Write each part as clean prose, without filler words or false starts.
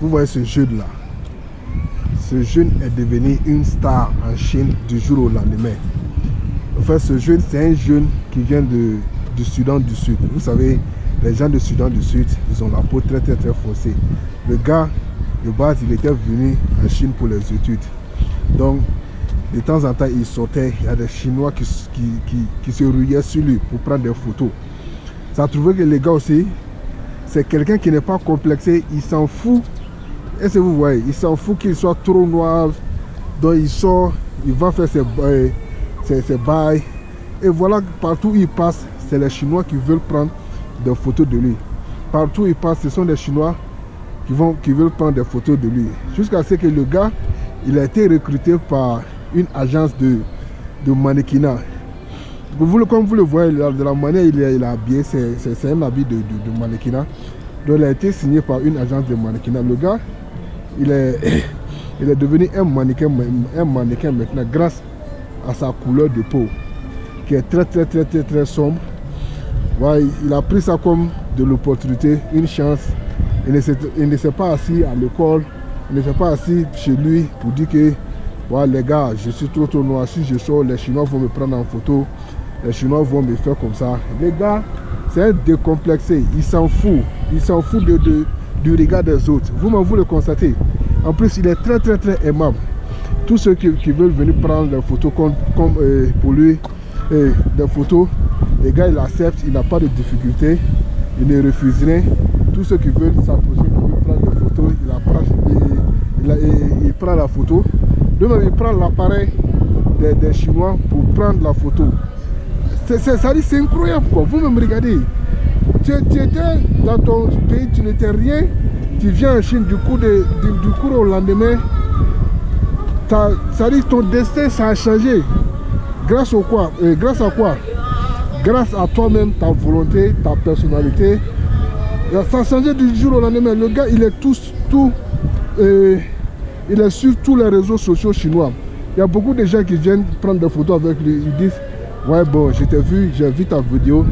Vous voyez ce jeune-là. Ce jeune est devenu une star en Chine du jour au lendemain. En fait, ce jeune, c'est un jeune qui vient du Soudan du Sud. Vous savez, les gens du Soudan du Sud, ils ont la peau très foncée. Le gars, de base, il était venu en Chine pour les études. Donc, de temps en temps, il sortait. Il y a des Chinois qui se ruaient sur lui pour prendre des photos. Ça a trouvé que les gars aussi, c'est quelqu'un qui n'est pas complexé. Il s'en fout. Est-ce que vous voyez? Il s'en fout qu'il soit trop noir. Donc, il sort, il va faire ses bails. Et voilà, partout où il passe, c'est les Chinois qui veulent prendre des photos de lui. Partout où il passe, ce sont les Chinois qui veulent prendre des photos de lui. Jusqu'à ce que le gars, il a été recruté par une agence de mannequinat. Comme vous le voyez, de la manière il est habillé, c'est un habit de mannequinat. Donc il a été signé par une agence de mannequinat. Le gars, il est devenu un mannequin maintenant grâce à sa couleur de peau qui est très sombre. Ouais, il a pris ça comme de l'opportunité, une chance. Il ne s'est pas assis à l'école, il ne s'est pas assis chez lui pour dire que ouais, les gars, je suis trop noir, si je sors, les Chinois vont me prendre en photo, les Chinois vont me faire comme ça. Les gars, c'est un décomplexé, il s'en fout du regard des autres. Vous le constatez. En plus, il est très aimable. Tous ceux qui veulent venir prendre des photos pour lui, des photos, les gars, il accepte, il n'a pas de difficulté, il ne refuse rien. Tous ceux qui veulent s'approcher, qui veulent prendre des photos, il prend la photo. Lui-même, il prend l'appareil des Chinois pour prendre la photo. C'est incroyable, quoi. Vous-même, regardez. Tu étais dans ton pays, tu n'étais rien. Tu viens en Chine, du coup au lendemain, ça dit ton destin, ça a changé. Grâce à quoi? Grâce à toi-même, ta volonté, ta personnalité. Ça a changé du jour au lendemain. Le gars, il est il est sur tous les réseaux sociaux chinois. Il y a beaucoup de gens qui viennent prendre des photos avec lui. Ils disent, ouais bon, j'ai vu ta vidéo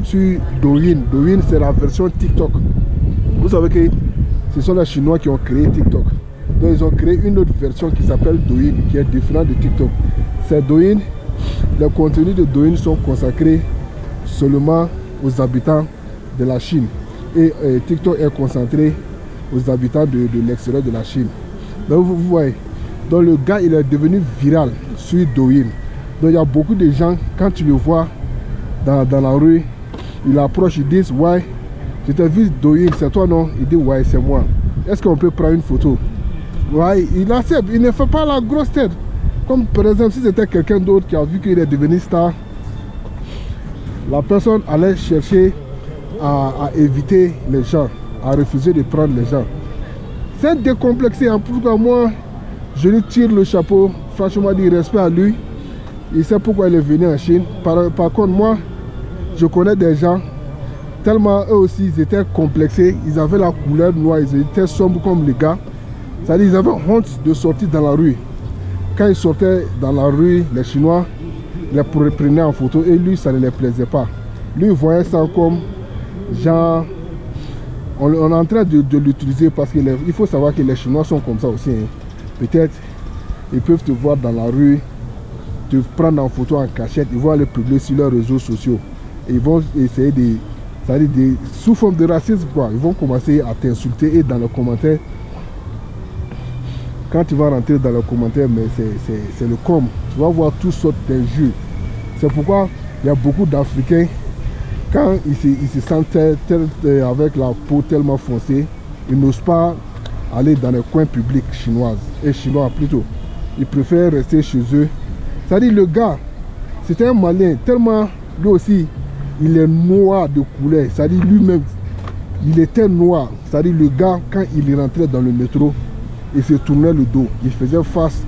sur Douyin. Douyin, c'est la version TikTok. Vous savez que ce sont les Chinois qui ont créé TikTok. Donc ils ont créé une autre version qui s'appelle Douyin, qui est différente de TikTok. C'est Douyin. Les contenus de Douyin sont consacrés seulement aux habitants de la Chine. Et TikTok est concentré aux habitants de l'extérieur de la Chine. Donc vous voyez, donc le gars il est devenu viral sur Douyin. Donc il y a beaucoup de gens, quand tu le vois dans la rue, il approche, ils disent ouais, je t'ai vu Douyin, c'est toi non? Il dit ouais, c'est moi. Est-ce qu'on peut prendre une photo? Ouais, il accepte, il ne fait pas la grosse tête. Comme par exemple si c'était quelqu'un d'autre qui a vu qu'il est devenu star, la personne allait chercher à éviter les gens, à refuser de prendre les gens. C'est décomplexé. En tout cas, moi, je lui tire le chapeau. Franchement, du respect à lui. Il sait pourquoi il est venu en Chine. Par contre, moi, je connais des gens, tellement eux aussi, ils étaient complexés. Ils avaient la couleur noire, ils étaient sombres comme les gars. C'est-à-dire ils avaient honte de sortir dans la rue. Quand ils sortaient dans la rue, les Chinois les prenaient en photo et lui, ça ne les plaisait pas. Lui, il voyait ça comme genre... On est en train de l'utiliser parce qu'il faut savoir que les Chinois sont comme ça aussi. Hein. Peut-être ils peuvent te voir dans la rue, te prendre en photo en cachette, ils vont aller publier sur leurs réseaux sociaux. Et ils vont essayer sous forme de racisme, quoi. Ils vont commencer à t'insulter et dans les commentaires, quand tu vas rentrer dans les commentaires, mais c'est le com. Tu vas voir toutes sortes d'injures. C'est pourquoi il y a beaucoup d'Africains, quand ils se sentent avec la peau tellement foncée, ils n'osent pas aller dans les coins publics chinois plutôt. Ils préfèrent rester chez eux. C'est-à-dire le gars, c'était un malin, tellement lui aussi, il est noir de couleur. C'est-à-dire lui-même, il était noir. C'est-à-dire le gars, quand il rentrait dans le métro, il se tournait le dos. Il faisait face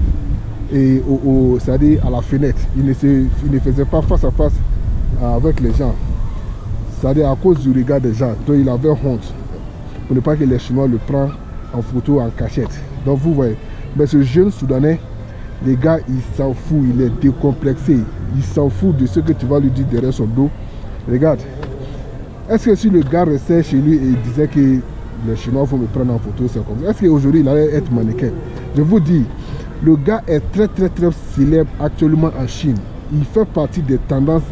c'est-à-dire à la fenêtre. Il ne faisait pas face à face avec les gens. C'est-à-dire à cause du regard des gens. Donc il avait honte. Pour ne pas que les Chinois le prennent en photo en cachette. Donc vous voyez. Mais ce jeune Soudanais, les gars, il s'en fout. Il est décomplexé. Il s'en fout de ce que tu vas lui dire derrière son dos. Regarde. Est-ce que si le gars restait chez lui et il disait que les Chinois vont me prendre en photo, c'est comme ça? Est-ce qu'aujourd'hui il allait être mannequin? Je vous dis, le gars est très célèbre actuellement en Chine. Il fait partie des tendances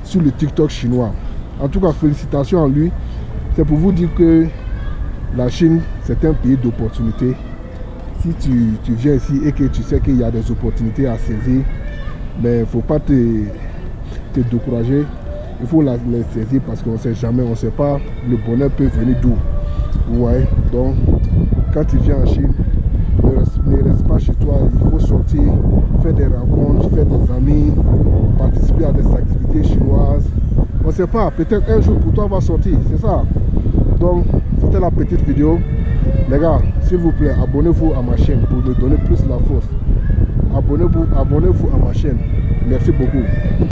sur le TikTok chinois. En tout cas, félicitations à lui. C'est pour vous dire que la Chine, c'est un pays d'opportunités. Si tu viens ici et que tu sais qu'il y a des opportunités à saisir, mais il ne faut pas te décourager. Il faut les saisir parce qu'on ne sait jamais, on ne sait pas, le bonheur peut venir d'où. Ouais, donc quand tu viens en Chine, ne reste pas chez toi, il faut sortir, faire des rencontres, faire des amis, participer à des activités chinoises. On ne sait pas, peut-être un jour pour toi va sortir, c'est ça. Donc, c'était la petite vidéo. Les gars, s'il vous plaît, abonnez-vous à ma chaîne pour me donner plus la force. Abonnez-vous à ma chaîne. Merci beaucoup.